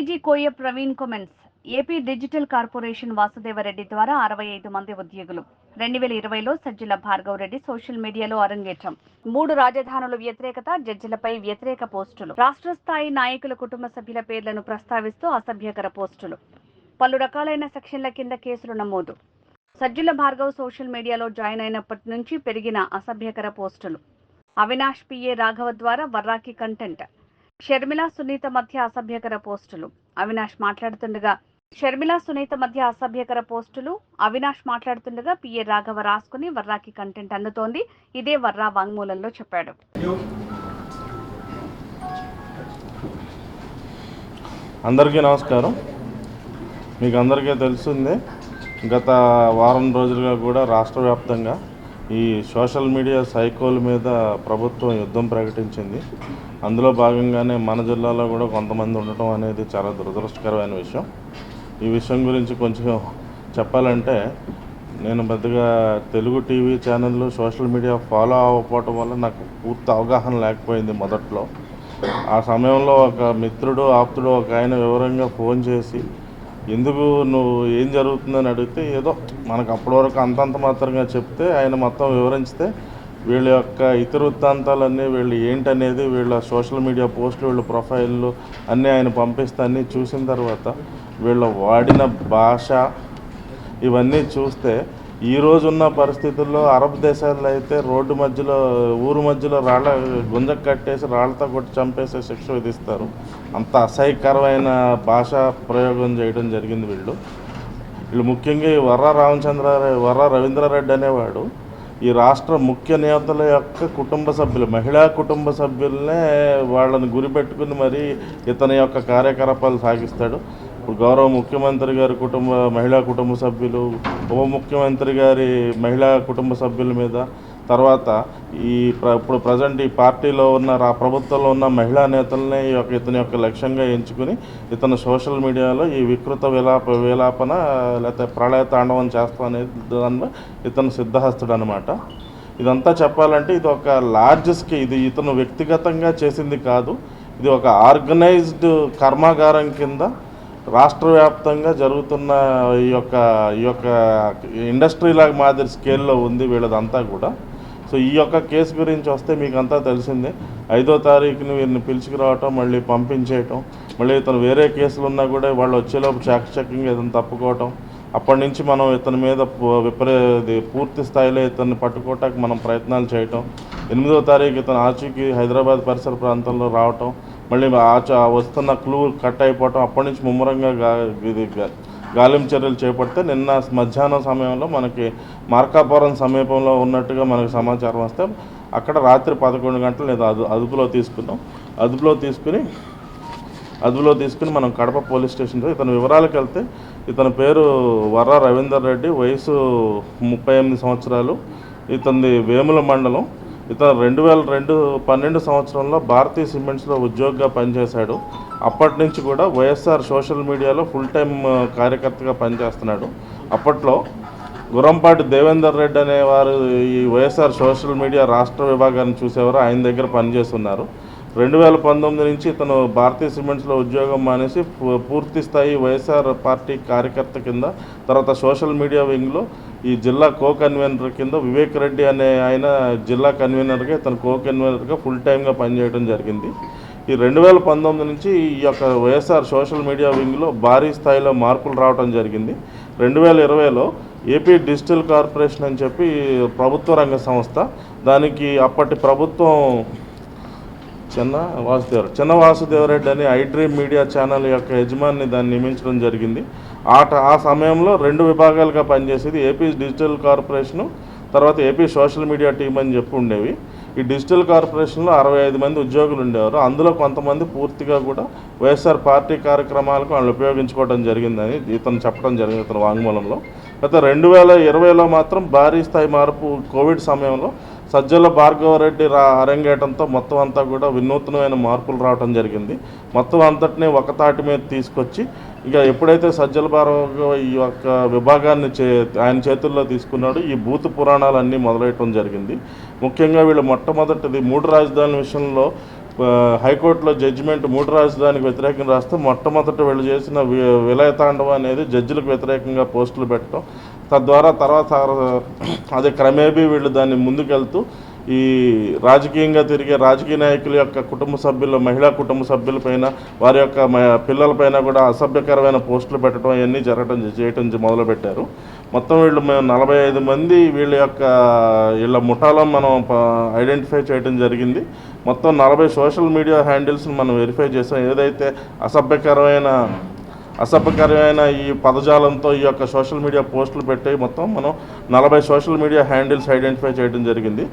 DG Koya Praveen కొమెన్స్ AP digital corporation Vasudevareddy ద్వారా 65 మంది ఉద్యోగులు 2020లో సజ్జల భార్గవ్ రెడ్డి సోషల్ మీడియాలో అరంగేట్రం. 3 రాజధానుల వ్యతిరేకత, జడ్జిలపై వ్యతిరేక పోస్టులు, రాష్ట్ర స్థాయి నాయకుల కుటుంబ సభ్యుల పేర్లను ప్రస్తావిస్తూ అసభ్యకర పోస్టులు, పలు రకాలైన సెక్షన్ల కింద కేసులు నమోదు. సజ్జల భార్గవ్ సోషల్ మీడియాలో జాయిన్ అయినప్పటి నుంచి పెరిగిన అసభ్యకర పోస్టులు. అవినాష్ పిఏ రాఘవ ద్వారా వర్రాకి కంటెంట్. షర్మిల సునీత మధ్య అసభ్యకర పోస్టులు. అవినాష్ మాట్లాడుతుండగా పిఏ రాఘవ రాసుకుని వర్రాకి కంటెంట్ అందుతోంది. ఇదే వర్రా వాంగ్మూలంలో చెప్పాడు. అందరికీ నమస్కారం. మీకు అందరికీ తెలిసిందే, గత వారం రోజులుగా కూడా రాష్ట్ర వ్యాప్తంగా ఈ సోషల్ మీడియా సైకోల మీద ప్రభుత్వం యుద్ధం ప్రకటించింది. అందులో భాగంగానే మన జిల్లాలో కూడా కొంతమంది ఉండటం అనేది చాలా దురదృష్టకరమైన విషయం. ఈ విషయం గురించి కొంచెం చెప్పాలంటే, నేను పెద్దగా తెలుగు టీవీ ఛానళ్ళు సోషల్ మీడియా ఫాలో అవ్వకపోవటం వల్ల నాకు పూర్తి అవగాహన లేకపోయింది మొదట్లో. ఆ సమయంలో ఒక మిత్రుడు, ఆప్తుడు ఒక ఆయన వివరంగా ఫోన్ చేసి, ఎందుకు నువ్వు ఏం జరుగుతుందని అడిగితే ఏదో మనకు అప్పటి వరకు అంతంత మాత్రంగా చెప్తే ఆయన మొత్తం వివరించితే వీళ్ళ యొక్క ఇతివృత్తాంతాలన్నీ, వీళ్ళు ఏంటనేది, వీళ్ళ సోషల్ మీడియా పోస్టులు, వీళ్ళ ప్రొఫైళ్ళు అన్నీ ఆయన పంపిస్తే అన్నీ చూసిన తర్వాత వీళ్ళ వాడిన భాష ఇవన్నీ చూస్తే ఈ రోజున్న పరిస్థితుల్లో అరబ్ దేశాల్లో అయితే రోడ్డు మధ్యలో, ఊరు మధ్యలో గుంజ కట్టేసి రాళ్లతో కొట్టి చంపేసే శిక్ష విధిస్తారు. అంత అసహ్యకరమైన భాషా ప్రయోగం చేయడం జరిగింది. వీళ్ళు ముఖ్యంగా ఈ వర్రా రవీంద్రారెడ్డి అనేవాడు ఈ రాష్ట్ర ముఖ్య నేతల యొక్క కుటుంబ సభ్యులు, మహిళా కుటుంబ సభ్యులనే వాళ్ళని గురిపెట్టుకుని మరి ఇతని యొక్క కార్యకలాపాలు సాగిస్తాడు. ఇప్పుడు గౌరవ ముఖ్యమంత్రి గారి మహిళా కుటుంబ సభ్యులు, ఉప ముఖ్యమంత్రి గారి మహిళా కుటుంబ సభ్యుల మీద, తర్వాత ఇప్పుడు ప్రజెంట్ ఈ పార్టీలో ఉన్న ప్రభుత్వంలో ఉన్న మహిళా నేతలనే ఇతని యొక్క లక్ష్యంగా ఎంచుకుని ఇతను సోషల్ మీడియాలో ఈ వికృత విలాపన లేకపోతే ప్రళయ తాండవం చేస్తాం అనేది దానిలో ఇతను సిద్ధహస్తుడు అనమాట. ఇదంతా చెప్పాలంటే ఇది ఒక లార్జ్ స్కేల్, ఇది ఇతను వ్యక్తిగతంగా చేసింది కాదు, ఇది ఒక ఆర్గనైజ్డ్ కర్మాగారం కింద రాష్ట్ర వ్యాప్తంగా జరుగుతున్న ఈ యొక్క ఇండస్ట్రీలాగా మాదిరి స్కేల్లో ఉంది వీళ్ళదంతా కూడా. సో ఈ యొక్క కేసు గురించి వస్తే మీకు అంతా తెలిసిందే. 5వ తారీఖుని వీరిని పిలుచుకురావటం, మళ్ళీ పంపించేయటం, మళ్ళీ ఇతను వేరే కేసులు ఉన్నా కూడా వాళ్ళు వచ్చేలోపు చెకింగ్ ఇతను తప్పుకోవటం, అప్పటి నుంచి మనం ఇతని మీద పూర్తి స్థాయిలో ఇతన్ని పట్టుకోవటానికి మనం ప్రయత్నాలు చేయటం, 8వ తారీఖు ఇతను ఆచూకీ హైదరాబాద్ పరిసర ప్రాంతంలో రావటం, మళ్ళీ వస్తున్న క్లూ కట్ అయిపోవటం, అప్పటి నుంచి ముమ్మరంగా గాలింపు చర్యలు చేపడితే నిన్న మధ్యాహ్నం సమయంలో మనకి మార్కాపురం సమీపంలో ఉన్నట్టుగా మనకు సమాచారం వస్తే అక్కడ రాత్రి 11 గంటలు నేను అదుపులో తీసుకుని మనం కడప పోలీస్ స్టేషన్లో ఇతని వివరాలకు వెళ్తే, ఇతని పేరు వర్రా రవీందర్ రెడ్డి, వయసు 38 సంవత్సరాలు, ఇతనిది వేముల మండలం. ఇతను 2012 సంవత్సరంలో భారతీయ సిమెంట్స్లో ఉద్యోగిగా పనిచేశాడు. అప్పటి నుంచి కూడా వైఎస్ఆర్ సోషల్ మీడియాలో ఫుల్ టైం కార్యకర్తగా పనిచేస్తున్నాడు. అప్పట్లో గుర్రంపాటి దేవేందర్ రెడ్డి అనేవారు ఈ వైఎస్ఆర్ సోషల్ మీడియా రాష్ట్ర విభాగాన్ని చూసేవారు, ఆయన దగ్గర పనిచేస్తున్నారు. 2019 నుంచి ఇతను భారతీయ సిమెంట్స్లో ఉద్యోగం మానేసి పూర్తి స్థాయి వైఎస్ఆర్ పార్టీ కార్యకర్త కింద, తర్వాత సోషల్ మీడియా వింగ్లో ఈ జిల్లా కన్వీనర్ కింద వివేక్ రెడ్డి అనే ఆయన జిల్లా కన్వీనర్గా, ఇతను కన్వీనర్గా ఫుల్ టైమ్గా పనిచేయడం జరిగింది. ఈ 2019 నుంచి ఈ యొక్క వైఎస్ఆర్ సోషల్ మీడియా వింగ్లో భారీ స్థాయిలో మార్పులు రావడం జరిగింది. 2020లో ఏపీ డిజిటల్ కార్పొరేషన్ అని చెప్పి ప్రభుత్వ రంగ సంస్థ, దానికి అప్పటి ప్రభుత్వం చిన్న వాసుదేవరెడ్డి అని ఐడ్రీమ్ మీడియా ఛానల్ యొక్క యజమాని దాన్ని నియమించడం జరిగింది. ఆ సమయంలో 2 విభాగాలుగా పనిచేసేది ఏపీ డిజిటల్ కార్పొరేషను, తర్వాత ఏపీ సోషల్ మీడియా టీం అని చెప్పి ఉండేవి. ఈ డిజిటల్ కార్పొరేషన్లో 65 మంది ఉద్యోగులు ఉండేవారు. అందులో కొంతమంది పూర్తిగా కూడా వైఎస్ఆర్ పార్టీ కార్యక్రమాలకు వాళ్ళు ఉపయోగించుకోవడం జరిగిందని ఇతను చెప్పడం జరిగింది ఇతను వాంగ్మూలంలో. గత 2020లో మాత్రం భారీ స్థాయి మార్పు కోవిడ్ సమయంలో సజ్జల భార్గవరెడ్డి అరంగేయడంతో మొత్తం అంతా కూడా వినూత్నమైన మార్పులు రావడం జరిగింది. మొత్తం అంతటినీ ఒక తాటి మీద తీసుకొచ్చి ఇక ఎప్పుడైతే సజ్జల భార్గవ ఈ యొక్క విభాగాన్ని ఆయన చేతుల్లో తీసుకున్నాడు, ఈ భూత పురాణాలన్నీ మొదలెట్టడం జరిగింది. ముఖ్యంగా వీళ్ళు మొట్టమొదటిది 3 రాజధానుల విషయంలో హైకోర్టులో జడ్జిమెంట్ 3 రాజధానికి వ్యతిరేకంగా రాస్తే మొట్టమొదట వీళ్ళు చేసిన విలయతాండవం అనేది జడ్జిలకు వ్యతిరేకంగా పోస్టులు పెట్టడం, తద్వారా తర్వాత అదే క్రమేపీ వీళ్ళు దాన్ని ముందుకెళ్తూ ఈ రాజకీయంగా తిరిగే రాజకీయ నాయకుల యొక్క కుటుంబ సభ్యులు, మహిళా కుటుంబ సభ్యులపైన, వారి యొక్క పిల్లలపైన కూడా అసభ్యకరమైన పోస్టులు పెట్టడం అవన్నీ చేయటం మొదలుపెట్టారు. మొత్తం వీళ్ళు 45 మంది వీళ్ళ ముఠాలో మనం ఐడెంటిఫై చేయడం జరిగింది. మొత్తం 40 సోషల్ మీడియా హ్యాండిల్స్ని మనం వెరిఫై చేసాం. ఏదైతే అసభ్యకరమైన ఈ పదజాలంతో ఈ యొక్క సోషల్ మీడియా పోస్టులు పెట్టి మొత్తం మనం 40 సోషల్ మీడియా హ్యాండిల్స్ ఐడెంటిఫై చేయడం జరిగింది.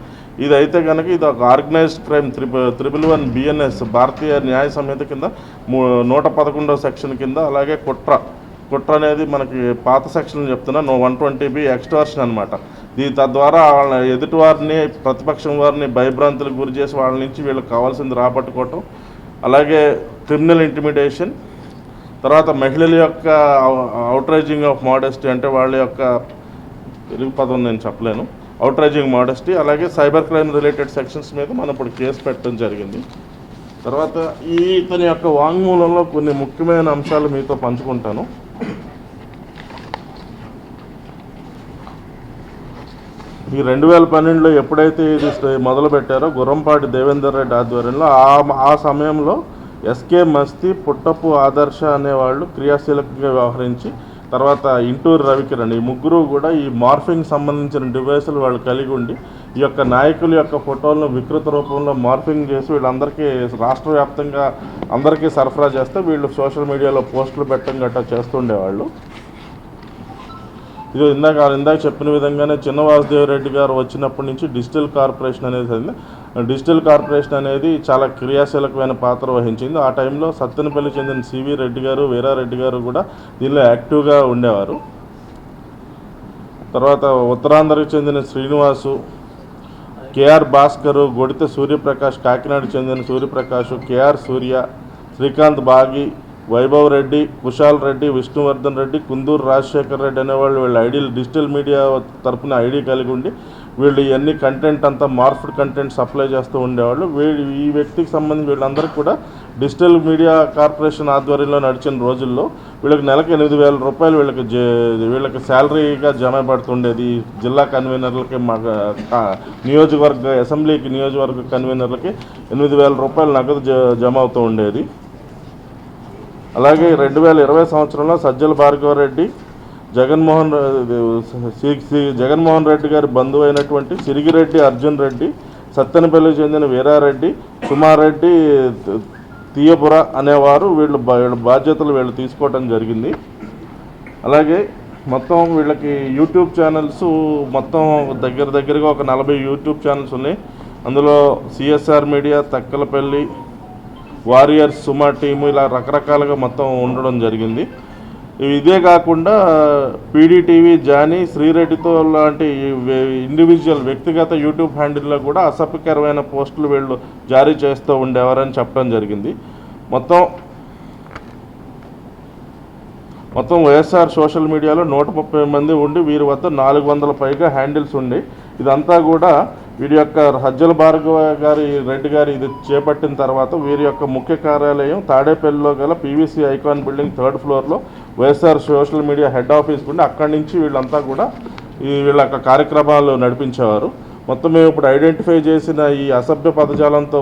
ఇదైతే కనుక ఇది ఒక ఆర్గనైజ్డ్ క్రైమ్ 111 BNS భారతీయ న్యాయ సంహిత కింద 111వ సెక్షన్ కింద, అలాగే కుట్ర అనేది మనకి పాత సెక్షన్ చెప్తున్నా 120B ఎక్స్టార్షన్ అనమాట. తద్వారా వాళ్ళ ఎదుటివారిని, ప్రతిపక్షం వారిని భయభ్రాంతులకు గురి చేసి వాళ్ళ నుంచి వీళ్ళకి కావాల్సింది రాబట్టుకోవటం, అలాగే క్రిమినల్ ఇంటిమిడేషన్, తర్వాత మహిళల యొక్క అవుట్రైజింగ్ ఆఫ్ మోడెస్టీ, అంటే వాళ్ళ యొక్క తెలుగు పదం నేను చెప్పలేను, అవుట్రైజింగ్ మోడెస్టీ, అలాగే సైబర్ క్రైమ్ రిలేటెడ్ సెక్షన్స్ మీద మనం ఇప్పుడు కేసు పెట్టడం జరిగింది. తర్వాత ఇతని యొక్క వాంగ్మూలంలో కొన్ని ముఖ్యమైన అంశాలు మీతో పంచుకుంటాను. ఈ 2012లో ఎప్పుడైతే ఇది మొదలుపెట్టారో గుర్రంపాటి దేవేందర్ రెడ్డి ఆధ్వర్యంలో ఆ సమయంలో ఎస్కే మస్తీ, పుట్టపు ఆదర్శ అనేవాళ్ళు క్రియాశీలకంగా వ్యవహరించి, తర్వాత ఇంటూరు రవికిరణ్, ఈ ముగ్గురు కూడా ఈ మార్ఫింగ్ సంబంధించిన డివైసులు వాళ్ళు కలిగి ఉండి ఈ యొక్క నాయకుల యొక్క ఫోటోలను వికృత రూపంలో మార్ఫింగ్ చేసి వీళ్ళందరికీ రాష్ట్ర వ్యాప్తంగా అందరికీ సరఫరా చేస్తే వీళ్ళు సోషల్ మీడియాలో పోస్టులు పెట్టడం గట్రా చేస్తుండేవాళ్ళు. ఇది ఇందాక చెప్పిన విధంగానే చిన్న వాసుదేవరెడ్డి గారు వచ్చినప్పటి నుంచి డిజిటల్ కార్పొరేషన్ అనేది చాలా క్రియాశీలకమైన పాత్ర వహించింది. ఆ టైంలో సత్తెనపల్లి చెందిన సివి రెడ్డి గారు, వీరారెడ్డి గారు కూడా దీనిలో యాక్టివ్గా ఉండేవారు. తర్వాత ఉత్తరాంధ్రకు చెందిన శ్రీనివాసు, కేఆర్ భాస్కరు, గొడిత సూర్యప్రకాష్, కాకినాడకు చెందిన సూర్యప్రకాష్, కేఆర్ సూర్య, శ్రీకాంత్ బాగి, వైభవ్ రెడ్డి, కుశాల్ రెడ్డి, విష్ణువర్ధన్ రెడ్డి, కుందూరు రాజశేఖర్ రెడ్డి అనేవాళ్ళు వీళ్ళ ఐడీలు డిజిటల్ మీడియా తరఫున ఐడి కలిగి ఉండి వీళ్ళు ఇవన్నీ కంటెంట్ అంతా మార్ఫ్డ్ కంటెంట్ సప్లై చేస్తూ ఉండేవాళ్ళు. ఈ వ్యక్తికి సంబంధించి వీళ్ళందరికీ కూడా డిజిటల్ మీడియా కార్పొరేషన్ ఆధ్వర్యంలో నడిచిన రోజుల్లో వీళ్ళకి నెలకు 8,000 రూపాయలు వీళ్ళకి శాలరీగా జమ పడుతుండేది. జిల్లా కన్వీనర్లకి, నియోజకవర్గ కన్వీనర్లకి 8,000 రూపాయలు నగదు జమ అవుతూ ఉండేది. అలాగే 2020 సంవత్సరంలో సజ్జల భార్గవరెడ్డి, జగన్మోహన్ రెడ్డి గారి బంధువు అయినటువంటి సిరిగిరెడ్డి అర్జున్ రెడ్డి, సత్తెనపల్లికి చెందిన వీరారెడ్డి, సుమారెడ్డి, తీయపుర అనేవారు వీళ్ళ బాధ్యతలు తీసుకోవడం జరిగింది. అలాగే మొత్తం వీళ్ళకి యూట్యూబ్ ఛానల్స్ మొత్తం దగ్గరగా ఒక 40 యూట్యూబ్ ఛానల్స్ ఉన్నాయి. అందులో CSR మీడియా, తక్కలపల్లి, వారియర్స్, సుమా టీము, ఇలా రకరకాలుగా మొత్తం ఉండడం జరిగింది. ఇదే కాకుండా PDTV, జానీ, శ్రీరెడ్డితో లాంటి ఇండివిజువల్ వ్యక్తిగత యూట్యూబ్ హ్యాండిల్లో కూడా అసభ్యకరమైన పోస్టులు వీళ్ళు జారీ చేస్తూ ఉండేవారని చెప్పడం జరిగింది. మొత్తం వైఎస్ఆర్ సోషల్ మీడియాలో 130 మంది ఉండి వీరి వద్ద 400 పైగా హ్యాండిల్స్ ఉండి, ఇదంతా కూడా వీరి యొక్క సజ్జల భార్గవ రెడ్డి గారు ఇది చేపట్టిన తర్వాత వీరి యొక్క ముఖ్య కార్యాలయం తాడేపల్లిలో గల PVC ఐకాన్ బిల్డింగ్ 3rd ఫ్లోర్లో YSR social media head office ఉండి అక్కడి నుంచి వీళ్ళంతా కూడా వీళ్ళ యొక్క కార్యక్రమాలు నడిపించేవారు. మొత్తం మేము ఇప్పుడు ఐడెంటిఫై చేసిన ఈ అసభ్య పదజాలంతో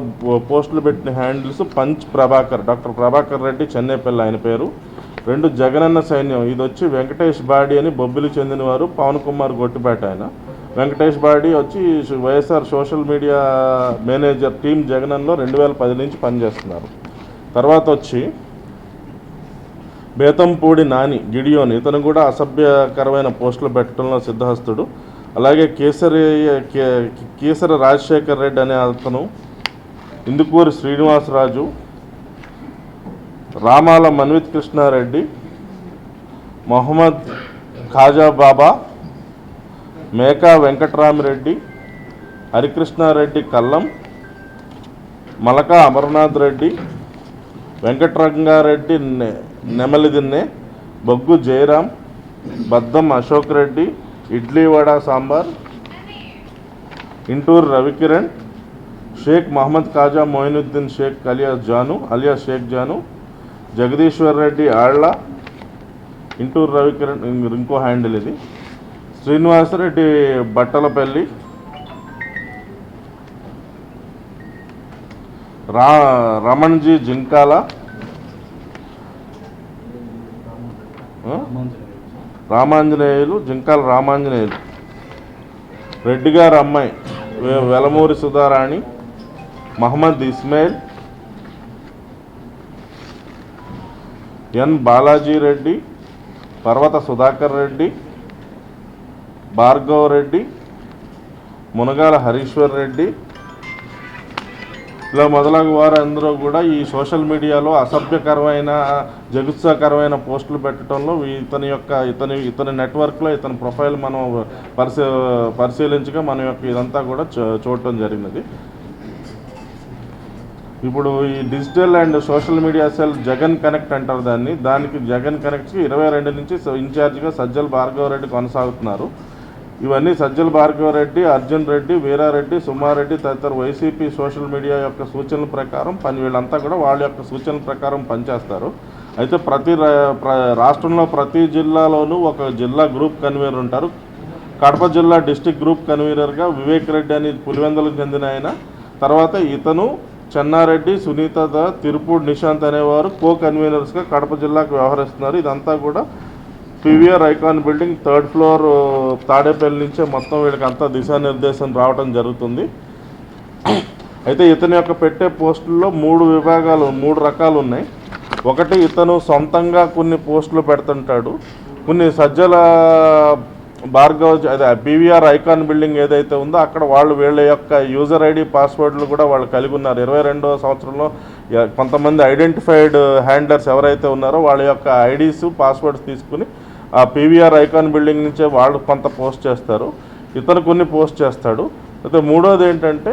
పోస్టులు పెట్టిన హ్యాండిల్స్ డాక్టర్ ప్రభాకర్ రెడ్డి, చెన్నైపల్లి ఆయన పేరు. 2 జగనన్న సైన్యం, ఇది వచ్చి వెంకటేష్ బాడి అని బొబ్బిలి చెందినవారు, పవన్ కుమార్ గొట్టిపేట ఆయన. వెంకటేష్ బాడి వచ్చి YSR social media manager team జగనన్నలో 2010 నుంచి పనిచేస్తున్నారు. తర్వాత వచ్చి బేతంపూడి నాని గిడియోన్, ఇతను కూడా అసభ్యకరమైన పోస్టులు పెట్టడంలో సిద్ధహస్తుడు. అలాగే కేసరి రాజశేఖర్ రెడ్డి అనే అతను, ఇందుకూరి శ్రీనివాసరాజు, రామాల మన్విత్ కృష్ణారెడ్డి, మొహమ్మద్ ఖాజా బాబా, మేకా వెంకట్రామిరెడ్డి, హరికృష్ణారెడ్డి కల్లం, మలకా అమర్నాథ్ రెడ్డి, వెంకట్రంగారెడ్డి నెమలిదిన్నె, బొగ్గు జయరాం, బద్దం అశోక్ రెడ్డి, ఇడ్లీ వడ సాంబార్, ఇంటూరు రవికిరణ్, షేక్ మహమ్మద్ ఖాజా మొయినుద్దీన్ షేక్ అలియాస్ షేక్ జాను, జగదీశ్వర్ రెడ్డి ఆళ్ల, ఇంటూరు రవికిరణ్ ఇంకో హ్యాండిల్ ఇది, శ్రీనివాసరెడ్డి బట్టలపల్లి, రమణ్జీ జింకాల, జింకాల రామాంజనేయులు, రెడ్డి గారి అమ్మాయి వెలమూరి సుధారాణి, మహమ్మద్ ఇస్మాయిల్, ఎన్ బాలాజీ రెడ్డి, పర్వత సుధాకర్ రెడ్డి, భార్గవ్ రెడ్డి, మునగాల హరీశ్వర్ రెడ్డి, ఇలా మొదలగు వారు అందరూ కూడా ఈ సోషల్ మీడియాలో అసభ్యకరమైన జగుత్సాకరమైన పోస్టులు పెట్టడంలో ఇతని నెట్వర్క్లో ఇతని ప్రొఫైల్ మనం పరిశీలించగా మన యొక్క ఇదంతా కూడా చూడటం జరిగినది. ఇప్పుడు ఈ digital and social media cell Jagan connect అంటారు దానికి జగన్ కనెక్ట్కి 22 నుంచి ఇన్ఛార్జిగా సజ్జల భార్గవ్ రెడ్డి కొనసాగుతున్నారు. ఇవన్నీ సజ్జల భార్గవ్ రెడ్డి, అర్జున్ రెడ్డి, వీరారెడ్డి, సుమారెడ్డి తదితర వైసీపీ సోషల్ మీడియా యొక్క సూచనల ప్రకారం వీళ్ళంతా కూడా వాళ్ళ యొక్క సూచనల ప్రకారం పనిచేస్తారు. అయితే రాష్ట్రంలో ప్రతి జిల్లాలోనూ ఒక జిల్లా గ్రూప్ కన్వీనర్ ఉంటారు. కడప జిల్లా డిస్టిక్ గ్రూప్ కన్వీనర్గా వివేక్ రెడ్డి అని పులివెందులకు చెందిన ఆయన, తర్వాత ఇతను, చెన్నారెడ్డి, సునీత, తిరుపూడి నిశాంత్ అనేవారు కో కన్వీనర్స్గా కడప జిల్లాకు వ్యవహరిస్తున్నారు. ఇదంతా కూడా PVR icon building 3rd floor Tadepalli నుంచే మొత్తం వీళ్ళకి అంతా దిశానిర్దేశం రావడం జరుగుతుంది. అయితే ఇతని యొక్క పెట్టే పోస్టుల్లో 3 రకాలు ఉన్నాయి. ఒకటి, ఇతను సొంతంగా కొన్ని పోస్టులు పెడుతుంటాడు. కొన్ని Sajjala Bhargav PVR icon building ఏదైతే ఉందో అక్కడ వీళ్ళ యొక్క యూజర్ ఐడి పాస్వర్డ్లు కూడా వాళ్ళు కలిగి ఉన్నారు. 22వ సంవత్సరంలో కొంతమంది ఐడెంటిఫైడ్ హ్యాండ్లర్స్ ఎవరైతే ఉన్నారో వాళ్ళ యొక్క ఐడీస్ పాస్వర్డ్స్ తీసుకుని ఆ పీవీఆర్ ఐకాన్ బిల్డింగ్ నుంచే వాళ్ళు కొంత పోస్ట్ చేస్తారు, ఇతను కొన్ని పోస్ట్ చేస్తాడు. అయితే మూడోది ఏంటంటే,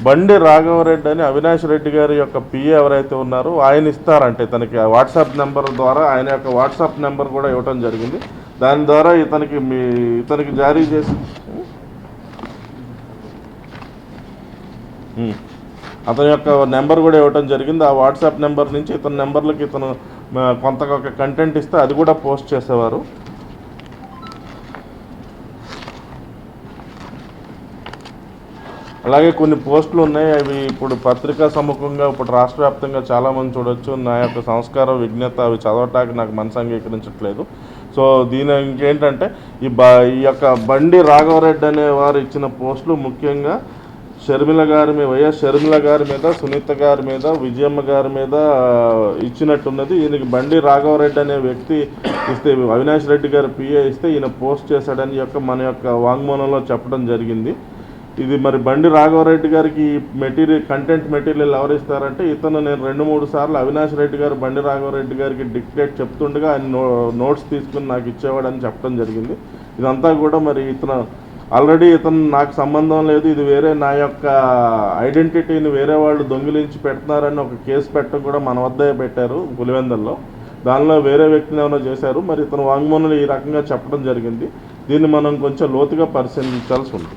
బండి రాఘవరెడ్డి అని అవినాష్ రెడ్డి గారి యొక్క పిఏ ఎవరైతే ఉన్నారో ఆయన ఇస్తారంటే ఇతనికి వాట్సాప్ నెంబర్ ద్వారా ఆయన యొక్క వాట్సాప్ నెంబర్ కూడా ఇవ్వటం జరిగింది. దాని ద్వారా ఇతనికి జారీ చేసి అతని యొక్క నెంబర్ కూడా ఇవ్వటం జరిగింది. ఆ వాట్సాప్ నెంబర్ నుంచి ఇతని నెంబర్లకి ఇతను కొంత కంటెంట్ ఇస్తే అది కూడా పోస్ట్ చేసేవారు. అలాగే కొన్ని పోస్టులు ఉన్నాయి, అవి ఇప్పుడు పత్రికా సముఖంగా ఇప్పుడు రాష్ట్ర వ్యాప్తంగా చాలామంది చూడొచ్చు. నా యొక్క సంస్కారం విజ్ఞత అవి చదవటానికి నాకు మనసు అంగీకరించట్లేదు. సో దీని ఇంకేంటంటే ఈ యొక్క బండి రాఘవరెడ్డి అనే వారు ఇచ్చిన పోస్టులు ముఖ్యంగా వైఎస్ షర్మిల గారి మీద, సునీత గారి మీద, విజయమ్మ గారి మీద ఇచ్చినట్టున్నది. ఈయనకి బండి రాఘవరెడ్డి అనే వ్యక్తి ఇస్తే, అవినాష్ రెడ్డి గారి పిఏ ఇస్తే ఈయన పోస్ట్ చేశాడని మన యొక్క వాంగ్మూలంలో చెప్పడం జరిగింది. ఇది మరి బండి రాఘవరెడ్డి గారికి కంటెంట్ మెటీరియల్ ఎవరిస్తారంటే ఇతను నేను 2-3 సార్లు అవినాష్ రెడ్డి గారు బండి రాఘవరెడ్డి గారికి డిక్టేట్ చెప్తుండగా ఆయన నోట్స్ తీసుకుని నాకు ఇచ్చేవాడని చెప్పడం జరిగింది. ఇదంతా కూడా మరి ఆల్రెడీ ఇతను నాకు సంబంధం లేదు, ఇది వేరే నా యొక్క ఐడెంటిటీని వేరే వాళ్ళు దొంగిలించి పెడుతున్నారని ఒక కేసు పెట్టడం కూడా మన వద్దే పెట్టారు పులివెందుల్లో. దానిలో వేరే వ్యక్తిని ఏమైనా చేశారు. మరి ఇతను వాంగ్మూలంలో ఈ రకంగా చెప్పడం జరిగింది. దీన్ని మనం కొంచెం లోతుగా పరిశీలించాల్సి ఉంది.